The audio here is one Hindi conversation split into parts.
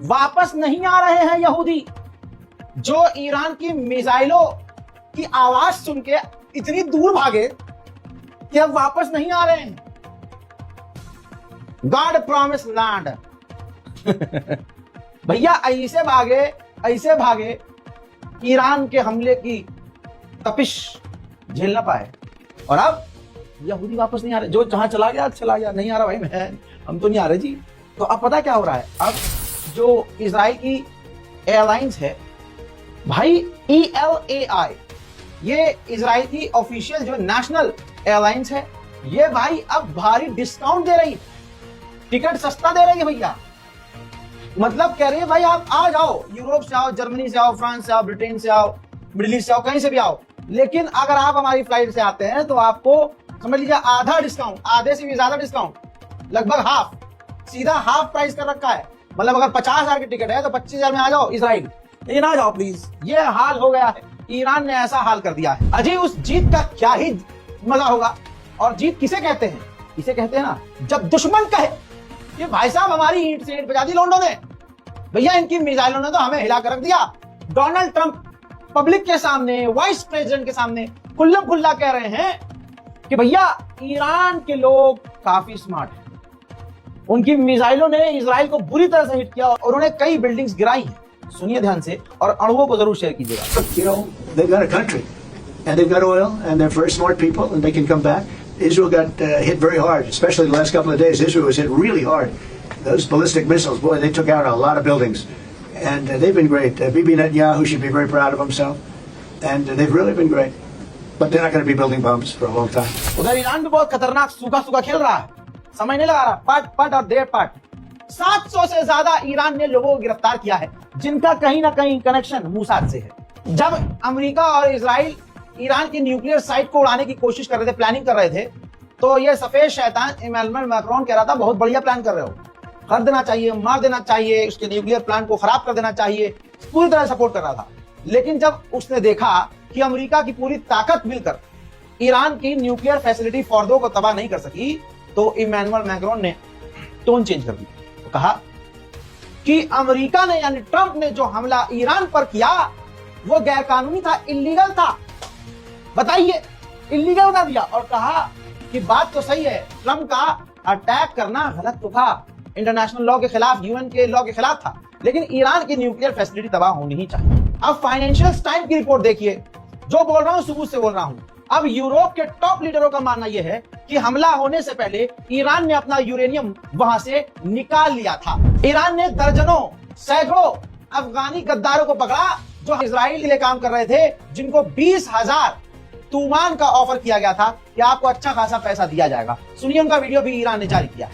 वापस नहीं आ रहे हैं यहूदी जो ईरान की मिसाइलों की आवाज सुन के इतनी दूर भागे कि अब वापस नहीं आ रहे हैं। God promise land. भैया ऐसे भागे ईरान के हमले की तपिश झेल ना पाए, और अब यहूदी वापस नहीं आ रहे। जो जहां चला गया नहीं आ रहा भाई, हम तो नहीं आ रहे जी। तो अब पता क्या हो रहा है, अब जो इजराइल की एयरलाइंस है भाई, ELAI, ये इजराइल की ऑफिशियल जो नेशनल एयरलाइंस है, ये भाई अब भारी डिस्काउंट दे रही, टिकट सस्ता दे रही है भैया। मतलब कह रही है भाई आप आ जाओ, यूरोप से आओ, जर्मनी से आओ, फ्रांस से आओ, ब्रिटेन से आओ, मिडिल ईस्ट से आओ, कहीं से भी आओ, लेकिन अगर आप हमारी फ्लाइट से आते हैं तो आपको समझ लीजिए आधा डिस्काउंट, आधे से भी ज्यादा डिस्काउंट, लगभग हाफ, सीधा हाफ प्राइस कर रखा है। मतलब अगर 50,000 की टिकट है तो 25,000 में आ जाओ इजराइल, लेकिन आ जाओ प्लीज। ये हाल हो गया है, ईरान ने ऐसा हाल कर दिया है। अजी उस जीत का क्या ही मजा होगा। और जीत किसे कहते हैं? इसे कहते हैं ना जब दुश्मन कहे कि भाई साहब हमारी ईंट से ईंट बजा दी लोंडो ने, भैया इनकी मिसाइलों ने तो हमें हिला कर रख दिया। डोनाल्ड ट्रंप पब्लिक के सामने, वाइस प्रेसिडेंट के सामने खुल्लम खुल्ला कह रहे हैं कि भैया ईरान के लोग काफी स्मार्ट हैं, उनकी मिसाइलों ने इजराइल को बुरी तरह से हिट किया और उन्होंने कई बिल्डिंग्स गिराई हैं। सुनिए ध्यान से और अणुओं को जरूर शेयर कीजिएगा। You know, they've got a country, and they've got oil, and they're very smart people, and they can come back. Israel got hit very hard, especially the last couple of days. Israel was hit really hard. Those ballistic missiles, boy, they took out a lot of buildings, and they've been great. Bibi Netanyahu should be very proud of himself, and they've really been great. But they're not going to be building bombs for a long time. उधर ईरान भी बहुत खतरनाक सूखा खेल रहा है, समझ नहीं लगा रहा, पट और देर पट। 700 से ज्यादा ईरान ने लोगों को गिरफ्तार किया है जिनका कहीं ना कहीं कनेक्शन मूसाद से है। जब अमेरिका और इजराइल ईरान की न्यूक्लियर साइट को उड़ाने की कोशिश कर रहे थे, प्लानिंग कर रहे थे, तो ये सफेद शैतान इमैनुअल मैक्रोन कह रहा था बहुत बढ़िया प्लान कर रहे हो, कर देना चाहिए, मार देना चाहिए, उसके न्यूक्लियर प्लान को खराब कर देना चाहिए, पूरी तरह सपोर्ट कर रहा था। लेकिन जब उसने देखा कि अमेरिका की पूरी ताकत मिलकर ईरान की न्यूक्लियर फैसिलिटी फॉर्दो को तबाह नहीं कर सकी, तो इमैनुअल मैक्रोन ने टोन चेंज कर दी, तो कहा कि अमेरिका ने यानी ट्रंप ने जो हमला ईरान पर किया वो गैरकानूनी था, इल्लीगल था। बताइए, इल्लीगल बता दिया और कहा कि बात तो सही है, ट्रंप का अटैक करना गलत तो था, इंटरनेशनल लॉ के खिलाफ, यूएन के लॉ के खिलाफ था, लेकिन ईरान की न्यूक्लियर फैसिलिटी तबाह होनी ही चाहिए। अब फाइनेंशियल टाइम्स की रिपोर्ट देखिए, जो बोल रहा हूं सबूत से बोल रहा हूं। अब यूरोप के टॉप लीडरों का मानना यह है कि हमला होने से पहले ईरान ने अपना यूरेनियम वहां से निकाल लिया था। ईरान ने दर्जनों, सैकड़ों अफगानी गद्दारों को पकड़ा जो इजराइल के लिए काम कर रहे थे, जिनको 20,000 तूमान का ऑफर किया गया था कि आपको अच्छा खासा पैसा दिया जाएगा। सुनिए उनका वीडियो भी ईरान ने जारी किया है।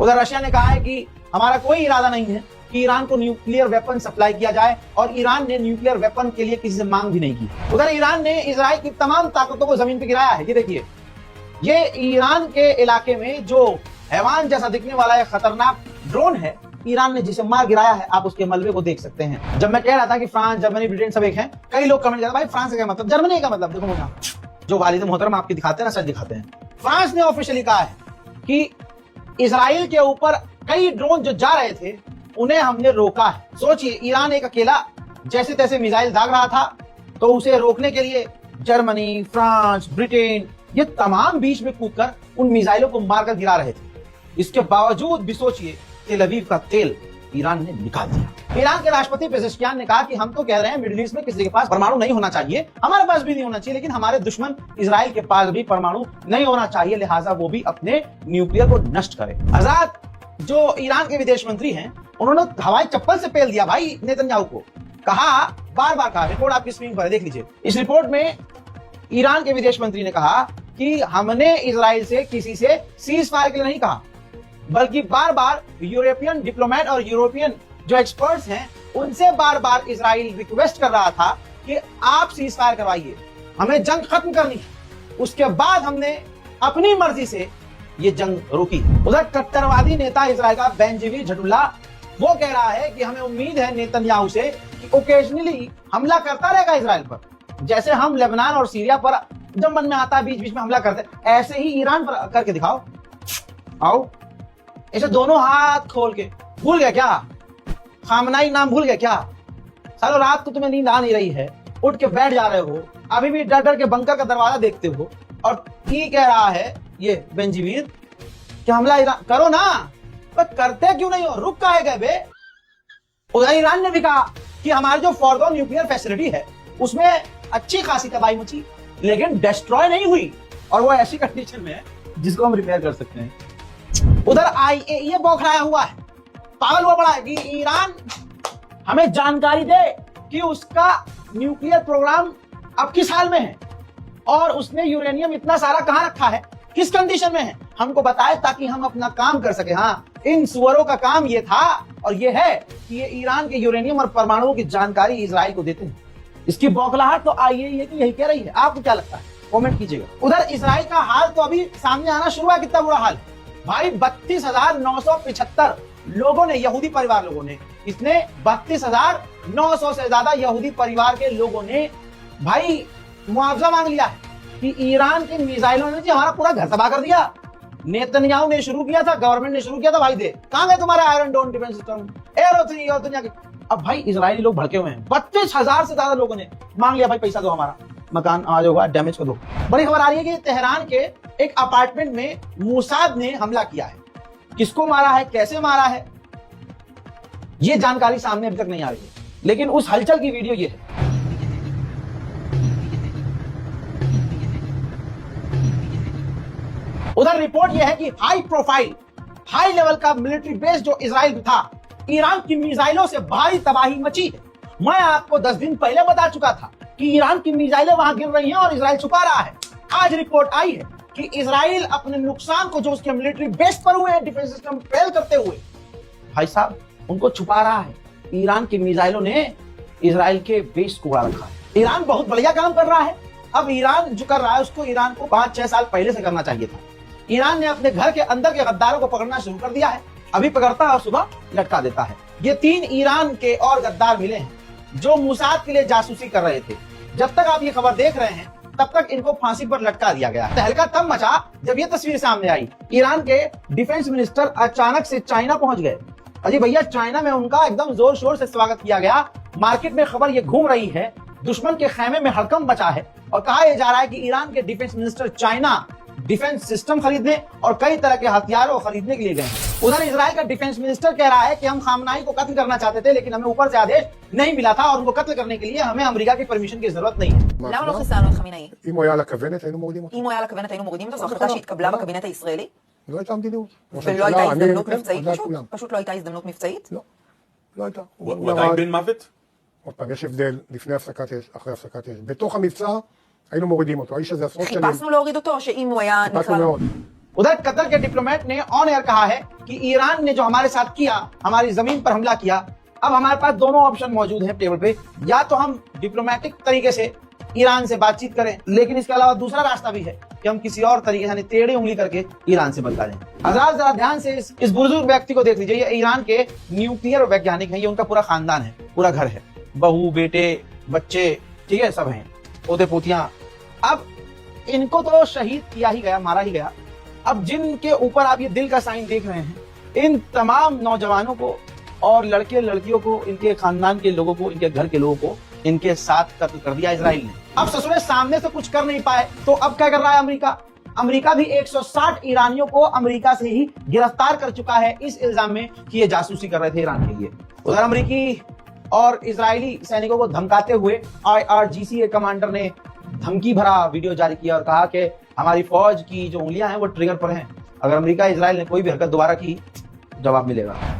उधर रशिया ने कहा है कि हमारा कोई इरादा नहीं है कि ईरान को न्यूक्लियर वेपन सप्लाई किया जाए, और ईरान ने न्यूक्लियर वेपन के लिए किसी से मांग भी नहीं की। उधर ईरान ने इजराइल की तमाम ताकतों को जमीन पर गिराया है। ये देखिए, ये ईरान के इलाके में जो हैवान जैसा दिखने वाला एक खतरनाक ड्रोन है, ईरान ने जिसे मार गिराया है, आप उसके मलबे को देख सकते हैं। जब मैं कह रहा था कि फ्रांस, जर्मनी, ब्रिटेन सब एक हैं, कई लोग कमेंट करते भाई फ्रांस का क्या मतलब, जर्मनी का मतलब, देखो मुझे जो वालिद मोहतरम आपकी दिखाते हैं ना, सच दिखाते हैं। फ्रांस ने ऑफिशियली कहा है कि इजराइल के ऊपर कई ड्रोन जो जा रहे थे उन्हें हमने रोका है। सोचिए, ईरान एक अकेला जैसे तैसे मिसाइल दाग रहा था, तो उसे रोकने के लिए जर्मनी, फ्रांस, ब्रिटेन, ये तमाम बीच में कूदकर उन मिसाइलों को मारकर गिरा रहे थे। इसके बावजूद भी सोचिए, तेल अवीव का तेल ईरान ने निकाल दिया। ईरान के राष्ट्रपति पेजेश्कियान ने कहा कि हम तो कह रहे हैं मिडिल ईस्ट में किसी के पास परमाणु नहीं होना चाहिए, हमारे पास भी नहीं होना चाहिए, लेकिन हमारे दुश्मन इजराइल के पास भी परमाणु नहीं होना चाहिए, लिहाजा वो भी अपने न्यूक्लियर को नष्ट करे। आजाद जो ईरान के विदेश मंत्री हैं, उन्होंने हवाई चप्पल से पेल दिया भाई नेतन्याहू को। कहा, बार बार कहा, रिपोर्ट आपकी स्क्रीन पर देख लीजिए। इस रिपोर्ट में ईरान के विदेश मंत्री ने कहा कि हमने इजराइल से किसी से सीज फायर के लिए नहीं कहा, बल्कि बार बार यूरोपियन डिप्लोमेट और यूरोपियन जो एक्सपर्ट्स हैं उनसे बार बार इजराइल रिक्वेस्ट कर रहा था कि आप सीज फायर करवाइए, हमें जंग खत्म करनी है। उसके बाद हमने अपनी मर्जी से ये जंग रोकी। उधर कट्टरवादी नेता इजराइल का बेंजामिन झटुल्ला वो कह रहा है कि हमें उम्मीद है नेतन्याहू से कि ओकेजनली हमला करता रहेगा इजराइल पर, जैसे हम लेबनान और सीरिया पर जब मन में आता है बीच बीच में हमला करते, ऐसे ही ईरान पर करके दिखाओ। आओ ऐसे दोनों हाथ खोल के। भूल गया क्या खामनाई नाम भूल गया क्या? सालों रात को तुम्हें नींद आ नहीं रही है, उठ के बैठ जा रहे हो, अभी भी डर डर के बंकर का दरवाजा देखते हो, और की कह रहा है ये बेंजामिन कि हमला ईरान करो ना, पर करते क्यों नहीं हो? रुक काहे गए बे? उधर ईरान ने भी कहा कि हमारी जो फॉर्डो न्यूक्लियर फैसिलिटी है उसमें अच्छी खासी तबाही मची, लेकिन डिस्ट्रॉय नहीं हुई, और वो ऐसी कंडीशन में है जिसको हम रिपेयर कर सकते हैं। उधर IAEA बौखलाया हुआ है, पागल हुआ पड़ा है कि ईरान हमें जानकारी दे कि उसका न्यूक्लियर प्रोग्राम अब किस हाल में है और उसने यूरेनियम इतना सारा कहां रखा है, किस कंडीशन में है, हमको बताए ताकि हम अपना काम कर सके। हाँ, इन सुअरों का काम ये था और ये है कि ये ईरान के यूरेनियम और परमाणुओं की जानकारी इजराइल को देते हैं। इसकी बौखलाहट तो IAEA की यही कह रही है। आपको क्या लगता है? कमेंट कीजिएगा। उधर इजराइल का हाल तो अभी सामने आना शुरू है, कितना बुरा हाल भाई। 32,975 लोगों ने, यहूदी परिवार लोगों ने, इसने 32,900 से ज्यादा यहूदी परिवार के लोगों ने भाई मुआवजा मांग लिया है कि ईरान के मिसाइलों ने जी हमारा पूरा घर तबाह कर दिया। नेतन्याहू ने शुरू किया था, गवर्नमेंट ने शुरू किया था, भाई दे कहां गए तुम्हारे आयरन डोम डिफेंस सिस्टम, एरो 3 और दुनिया के। अब भाई इजरायली लोग भड़के हुए हैं, 32,000 से ज्यादा लोगों ने मांग लिया भाई पैसा दो, हमारा मकान आज होगा डैमेज कर दो। बड़ी खबर आ रही है कि तेहरान के एक अपार्टमेंट में मोसाद ने हमला किया है। किसको मारा है, कैसे मारा है, ये जानकारी सामने अभी तक नहीं आ रही है, लेकिन उस हलचल की वीडियो ये है। उधर रिपोर्ट यह है कि हाई प्रोफाइल, हाई लेवल का मिलिट्री बेस जो इजराइल था, ईरान की मिसाइलों से भारी तबाही मची है। मैं आपको 10 दिन पहले बता चुका था कि ईरान की मिसाइलें वहां गिर रही हैं और इजराइल छुपा रहा है। आज रिपोर्ट आई है कि इजराइल अपने नुकसान को जो उसके मिलिट्री बेस पर हुए हैं, डिफेंस सिस्टम फेल करते हुए, भाई साहब उनको छुपा रहा है। ईरान की मिसाइलों ने इजराइल के बेस को उड़ा रखा है। ईरान बहुत बढ़िया काम कर रहा है। अब ईरान जो कर रहा है उसको ईरान को 5-6 साल पहले से करना चाहिए था। ईरान ने अपने घर के अंदर के गद्दारों को पकड़ना शुरू कर दिया है, अभी पकड़ता है और सुबह लटका देता है। ये 3 ईरान के और गद्दार मिले हैं जो मोसाद के लिए जासूसी कर रहे थे। जब तक आप ये खबर देख रहे हैं तब तक इनको फांसी पर लटका दिया गया। तहलका तब मचा जब ये तस्वीर सामने आई। ईरान के डिफेंस मिनिस्टर अचानक से चाइना पहुंच गए। अजी भैया, चाइना में उनका एकदम जोर शोर से स्वागत किया गया। मार्केट में खबर ये घूम रही है, दुश्मन के खेमे में हड़कंप मचा है और कहा यह जा रहा है कि ईरान के defence minister China defence system खरीदने और कई तरह के हथियारों खरीदने के लिए गए हैं। उधर इजराइल का डिफेंस मिनिस्टर कह रहा है कि हम खामनाई को कत्ल करना चाहते थे, लेकिन हमें ऊपर से आदेश नहीं मिला था और उनको कत्ल करने के लिए हमें अमेरिका की परमिशन की जरूरत नहीं है। למה לא חיסלנו את חמינאי? אם הוא היה על הכוונת, היינו מורידים אותו. אם הוא היה על הכוונת היינו מורידים אותו, זו החלטה שהתקבלה בקבינט הישראלי? לא הייתה מדיניות. ראש ולא הממשלה, הייתה אני, הזדמנות כן, מבצעית על דעת פשוט? כולם. פשוט לא הייתה הזדמנות מבצעית? לא, לא הייתה. הוא עדיין בן מוות? עוד פעם, יש הבדל לפני הפסקת אש, אחרי הפסקת אש. בתוך המבצע היינו מורידים אותו. האיש הזה עשרות שנים. חיפשנו להוריד אותו, או שאם הוא היה חיפשנו נקרא... מאוד. उधर कतर के डिप्लोमेट ने ऑन एयर कहा है कि ईरान ने जो हमारे साथ किया, हमारी जमीन पर हमला किया, अब हमारे पास दोनों ऑप्शन मौजूद हैं टेबल पे। या तो हम डिप्लोमेटिक तरीके से ईरान से बातचीत करें, लेकिन इसके अलावा दूसरा रास्ता भी है कि हम किसी और तरीके से टेढ़ी उंगली करके ईरान से बदला लें। हजरात जरा ध्यान से इस बुजुर्ग व्यक्ति को देख लीजिए। ये ईरान के न्यूक्लियर वैज्ञानिक हैं, ये उनका पूरा खानदान है, पूरा घर है, बहू बेटे बच्चे, ठीक है, सब हैं, पोते पोतियां। अब इनको तो शहीद किया ही गया, मारा ही गया। अब जिनके ऊपर आप ये दिल का साइन देख रहे हैं, इन तमाम नौजवानों को और लड़के लड़कियों को, इनके खानदान के लोगों को, इनके घर के लोगों को इनके साथ कत्ल कर दिया इजराइल ने। अब ससुरे सामने से कुछ कर नहीं पाए तो अब क्या कर रहा है अमेरिका? अमेरिका भी 160 ईरानियों को अमेरिका से ही गिरफ्तार कर चुका है इस इल्जाम में कि ये जासूसी कर रहे थे ईरान के लिए। उधर अमेरिकी और इजरायली सैनिकों को धमकाते हुए IRGC के कमांडर ने धमकी भरा वीडियो जारी किया और कहा कि हमारी फौज की जो उंगलियां हैं वो ट्रिगर पर हैं, अगर अमेरिका इजराइल ने कोई भी हरकत दोबारा की जवाब मिलेगा।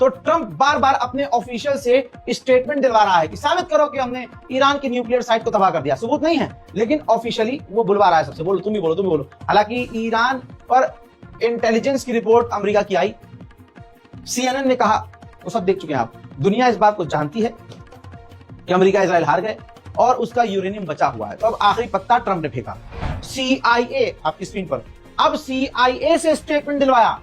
तो ट्रंप बार बार अपने ऑफिशियल से स्टेटमेंट दिलवा रहा है कि साबित करो कि हमने ईरान की न्यूक्लियर साइट को तबाह कर दिया। सबूत नहीं है लेकिन ऑफिशियली वो बुलवा रहा है सबसे, बोलो तुम भी बोलो। हालांकि ईरान पर इंटेलिजेंस की रिपोर्ट अमेरिका की आई, CNN ने कहा, वो सब देख चुके हैं आप। दुनिया इस बात को जानती है कि अमेरिका इजराइल हार गए और उसका यूरेनियम बचा हुआ है। तो अब आखिरी पत्ता ट्रंप ने फेंका। CIA आपकी स्क्रीन पर, अब CIA से स्टेटमेंट दिलवाया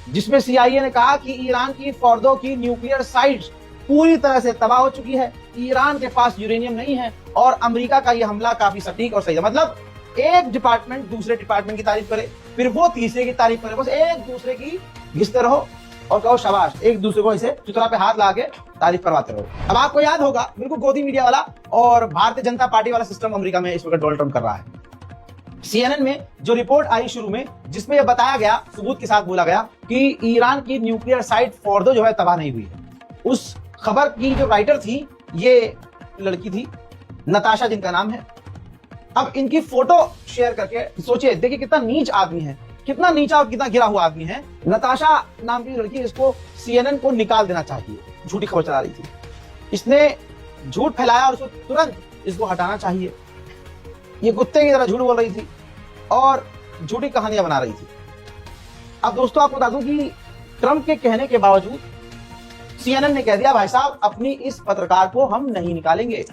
जिसमें CIA ने कहा कि ईरान की फोर्दो की न्यूक्लियर साइट पूरी तरह से तबाह हो चुकी है, ईरान के पास यूरेनियम नहीं है और अमेरिका का यह हमला काफी सटीक और सही है। मतलब एक डिपार्टमेंट दूसरे डिपार्टमेंट की तारीफ करे, फिर वो तीसरे की तारीफ करे, बस एक दूसरे की घिसते रहो और कहो शाबाश, एक दूसरे को ऐसे चुतरा पे हाथ ला के तारीफ करवाते रहो। अब आपको याद होगा बिल्कुल गोदी मीडिया वाला और भारतीय जनता पार्टी वाला सिस्टम अमेरिका में इस वक्त डोनाल्ड ट्रंप कर रहा है। CNN में जो रिपोर्ट आई शुरू में, जिसमें यह बताया गया, सबूत के साथ बोला गया कि ईरान की न्यूक्लियर साइट फोर्दो जो है तबाह नहीं हुई है। उस खबर की जो राइटर थी ये लड़की थी नताशा जिनका नाम है। अब इनकी फोटो शेयर करके सोचिए, देखिए कितना नीच आदमी है, कितना नीचा और कितना गिरा हुआ आदमी है। नताशा नाम की लड़की, इसको CNN को निकाल देना चाहिए, झूठी खबर चला रही थी, इसने झूठ फैलाया और उसको तुरंत इसको हटाना चाहिए। ये कुत्ते की तरह झूठ बोल रही थी और झूठी कहानियां बना रही थी। अब दोस्तों आपको बता दूं कि ट्रंप के कहने के बावजूद CNN ने कह दिया भाई साहब अपनी इस पत्रकार को हम नहीं निकालेंगे।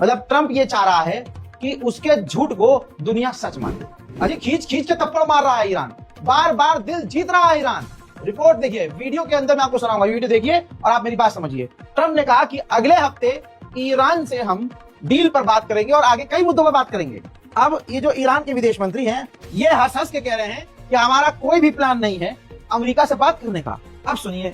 मतलब ट्रंप ये चाह रहा है कि उसके झूठ को दुनिया सच माने। अजी खींच खींच के थप्पड़ मार रहा है ईरान, बार बार दिल जीत रहा है ईरान। रिपोर्ट देखिए, वीडियो के अंदर मैं आपको सुनाऊंगा, वीडियो देखिए और आप मेरी बात समझिए। ट्रंप ने कहा कि अगले हफ्ते ईरान से हम डील पर बात करेंगे और आगे कई मुद्दों पर बात करेंगे। अब ये जो ईरान के विदेश मंत्री हैं ये हंस के कह रहे हैं कि हमारा कोई भी प्लान नहीं है अमेरिका से बात करने का। अब सुनिए,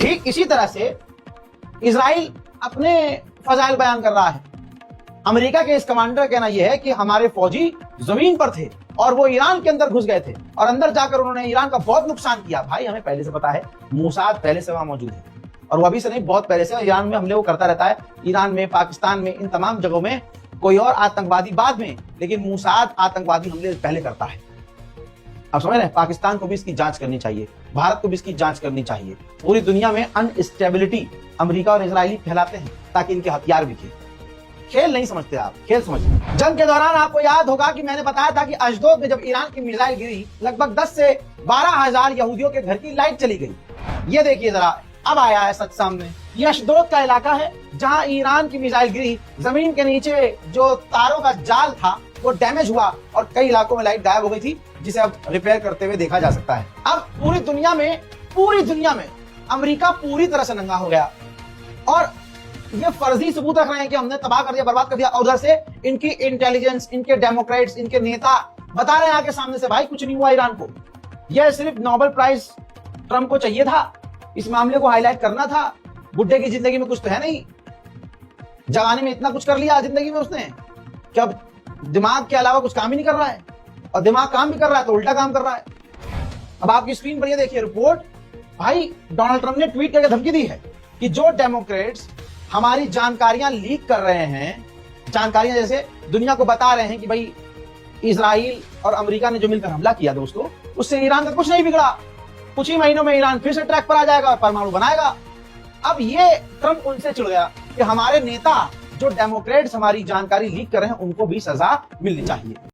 ठीक इसी तरह से इजराइल अपने फजाइल बयान कर रहा है। अमेरिका के इस कमांडर का कहना यह है कि हमारे फौजी जमीन पर थे और वो ईरान के अंदर घुस गए थे और अंदर जाकर उन्होंने ईरान का बहुत नुकसान किया। भाई हमें पहले से पता है, मोसाद पहले से वहां मौजूद है और वो अभी से नहीं, बहुत पहले से ईरान में हमले वो करता रहता है। ईरान में, पाकिस्तान में, इन तमाम जगहों में कोई और आतंकवादी बाद में, लेकिन मोसाद आतंकवादी हमले पहले करता है। आप समझ रहे हैं, पाकिस्तान को भी इसकी जांच करनी चाहिए, भारत को भी इसकी जांच करनी चाहिए। पूरी दुनिया में अनस्टेबिलिटी अमेरिका और इजरायली फैलाते हैं ताकि इनके हथियार बिके। खेल नहीं समझते आप, खेल समझते। जंग के दौरान आपको याद होगा कि मैंने बताया था कि अशदोद में जब ईरान की मिसाइल गिरी लगभग 10 से 12,000 यहूदियों के घर की लाइट चली गई। ये देखिए जरा, अब आया है सच सामने। ये अशदोद का इलाका है जहां ईरान की मिसाइल गिरी, जमीन के नीचे जो तारों का जाल था वो डैमेज हुआ और कई इलाकों में लाइट गायब हो गई थी, जिसे अब रिपेयर करते हुए देखा जा सकता है। अब पूरी दुनिया में अमेरिका पूरी तरह से नंगा हो गया और ये फर्जी सबूत रख रहे हैं कि हमने तबाह कर दिया, बर्बाद कर दिया। और उधर से इनकी इंटेलिजेंस, इनके डेमोक्रेट्स, इनके नेता बता रहे हैं आके सामने से भाई कुछ नहीं हुआ ईरान को। यह सिर्फ नोबेल प्राइज ट्रंप को चाहिए था, इस मामले को हाईलाइट करना था। बुड्ढे की जिंदगी में कुछ तो है नहीं, जवानी में इतना कुछ कर लिया जिंदगी में उसने कि अब दिमाग के अलावा कुछ काम ही नहीं कर रहा है, और दिमाग काम भी कर रहा है तो उल्टा काम कर रहा है। अब आपकी स्क्रीन पर ये देखिए रिपोर्ट। भाई डोनाल्ड ट्रंप ने ट्वीट करके धमकी दी है कि जो डेमोक्रेट्स हमारी जानकारियां लीक कर रहे हैं, जानकारियां जैसे दुनिया को बता रहे हैं कि भाई इजराइल और अमेरिका ने जो मिलकर हमला किया दोस्तों, उससे ईरान का कुछ नहीं बिगड़ा। कुछ ही महीनों में ईरान फिर से ट्रैक पर आ जाएगा और परमाणु बनाएगा। अब ये ट्रंप उनसे चिढ़ गया कि हमारे नेता जो डेमोक्रेट्स हमारी जानकारी लीक कर रहे हैं उनको भी सजा मिलनी चाहिए।